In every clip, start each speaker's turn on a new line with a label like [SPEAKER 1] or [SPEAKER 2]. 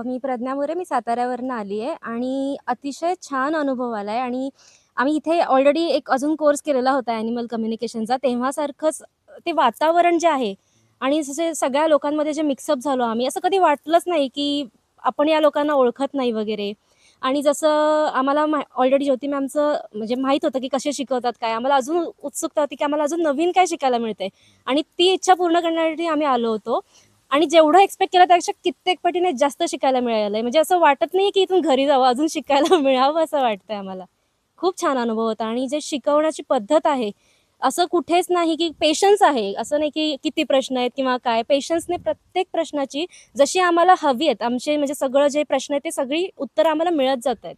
[SPEAKER 1] मी प्रज्ञा मोरे, मी साताऱ्यावरनं आली आहे आणि अतिशय छान अनुभव आला आहे. आणि आम्ही इथे ऑलरेडी एक अजून कोर्स केलेला होता ॲनिमल कम्युनिकेशनचा. तेव्हासारखंच ते वातावरण जे आहे आणि जसे सगळ्या लोकांमध्ये जे मिक्सअप झालो आम्ही, असं कधी वाटलंच नाही की आपण या लोकांना ओळखत नाही वगैरे. आणि जसं आम्हाला ऑलरेडी ज्योती मॅमचं म्हणजे माहीत होतं की कसे शिकवतात काय, आम्हाला अजून उत्सुकता होती की आम्हाला अजून नवीन काय शिकायला मिळतंय. आणि ती इच्छा पूर्ण करण्यासाठी आम्ही आलो होतो. आणि जेवढं एक्सपेक्ट केलं त्यापेक्षा कित्येक पटीने जास्त शिकायला मिळालंय. म्हणजे असं वाटत नाही की इथून घरी जावं, अजून शिकायला मिळावं असं वाटतंय आम्हाला. खूप छान अनुभव होता. आणि जे शिकवण्याची पद्धत आहे, असं कुठेच नाही की पेशन्स आहे. असं नाही की किती प्रश्न आहेत किंवा काय. पेशन्सने प्रत्येक प्रश्नाची जशी आम्हाला हवी आहेत, आमचे म्हणजे सगळं जे प्रश्न आहेत ते सगळी उत्तरं आम्हाला मिळत जातायत.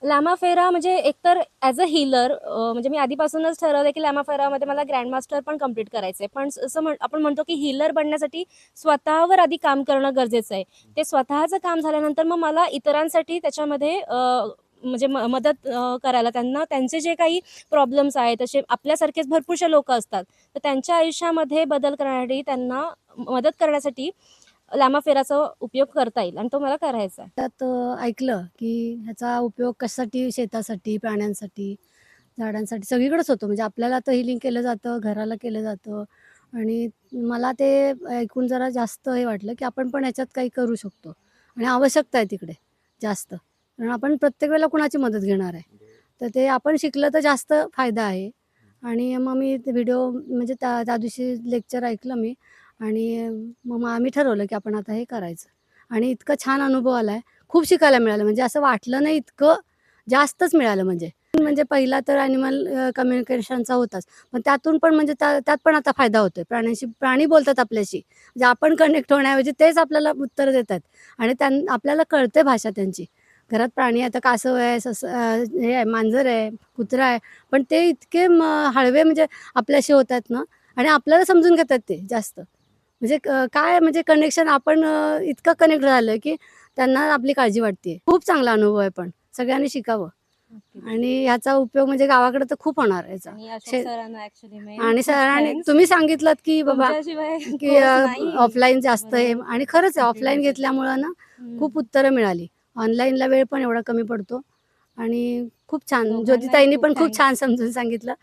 [SPEAKER 1] लामा फेरा म्हणजे एकतर ॲज अ हीलर, म्हणजे मी आधीपासूनच ठरवलं की लामा फेरामध्ये मला ग्रँड मास्टर पण कंप्लीट करायचं आहे. पण असं आपण म्हणतो की हीलर बनण्यासाठी स्वतःवर आधी काम करणं गरजेचं आहे. ते स्वतःचं काम झाल्यानंतर मग मला इतरांसाठी त्याच्यामध्ये म्हणजे मदत करायला, त्यांना त्यांचे जे काही प्रॉब्लेम्स आहेत, तसे आपल्यासारखेच भरपूरशे लोकं असतात. तर त्यांच्या आयुष्यामध्ये बदल करण्यासाठी, त्यांना मदत करण्यासाठी लामा फेराचा उपयोग करता येईल आणि तो मला करायचा आहे.
[SPEAKER 2] त्यात ऐकलं की ह्याचा उपयोग कशासाठी, शेतासाठी, प्राण्यांसाठी, झाडांसाठी सगळीकडेच होतो. म्हणजे आपल्याला तर हिलिंग केलं जातं, घराला केलं जातं आणि मला ते ऐकून जरा जास्त हे वाटलं की आपण पण ह्याच्यात काही करू शकतो आणि आवश्यकता आहे तिकडे जास्त. कारण आपण प्रत्येक वेळेला कुणाची मदत घेणार आहे. तर ते आपण शिकलं तर जास्त फायदा आहे. आणि मग मी ते व्हिडिओ म्हणजे त्या त्या दिवशी लेक्चर ऐकलं मी आणि मग आम्ही ठरवलं की आपण आता हे करायचं. आणि इतका छान अनुभव आलाय. खूप शिकायला मिळालं. म्हणजे असं वाटलं नाही इतकं जास्तच मिळालं म्हणजे. म्हणजे पहिला तर ॲनिमल कम्युनिकेशनचा होताच. पण त्यातून पण म्हणजे त्यात पण आता फायदा होतोय. प्राणी बोलतात आपल्याशी. म्हणजे आपण कनेक्ट होण्याऐवजी तेच आपल्याला उत्तर देतात आणि आपल्याला कळते भाषा त्यांची. घरात प्राणी आता कासव आहे, हे आहे, मांजर आहे, कुत्रा आहे. पण ते इतके हळवे म्हणजे आपल्याशी होतात ना आणि आपल्याला समजून घेतात ते जास्त. म्हणजे काय म्हणजे कनेक्शन आपण इतकं कनेक्ट झालं की त्यांना आपली काळजी वाटते. खूप चांगला अनुभव आहे पण सगळ्यांनी शिकावं. आणि ह्याचा उपयोग म्हणजे गावाकडे तर खूप होणार याचा.
[SPEAKER 1] आणि अशोक सरांना ॲक्चुअली मेन
[SPEAKER 2] आणि
[SPEAKER 1] खूप
[SPEAKER 2] सरांनी
[SPEAKER 1] थँक्स.
[SPEAKER 2] तुम्ही सांगितलंत की बाबा
[SPEAKER 1] तुमच्याशिवाय
[SPEAKER 2] की
[SPEAKER 1] कोर्स नाही.
[SPEAKER 2] ऑफलाईन जास्त आहे
[SPEAKER 1] बरोबर.
[SPEAKER 2] आणि खरंच आहे
[SPEAKER 1] कंप्लीट
[SPEAKER 2] ऑफलाईन
[SPEAKER 1] होऊ शकत.
[SPEAKER 2] घेतल्यामुळं ना
[SPEAKER 1] हं.
[SPEAKER 2] खूप उत्तरं मिळाली. ऑनलाईनला वेळ पण एवढा कमी पडतो आणि खूप छान
[SPEAKER 1] दोघांनाही
[SPEAKER 2] ज्योतिताईंनी
[SPEAKER 1] खूप
[SPEAKER 2] पण खूप
[SPEAKER 1] थँक्स.
[SPEAKER 2] छान समजून सांगितलं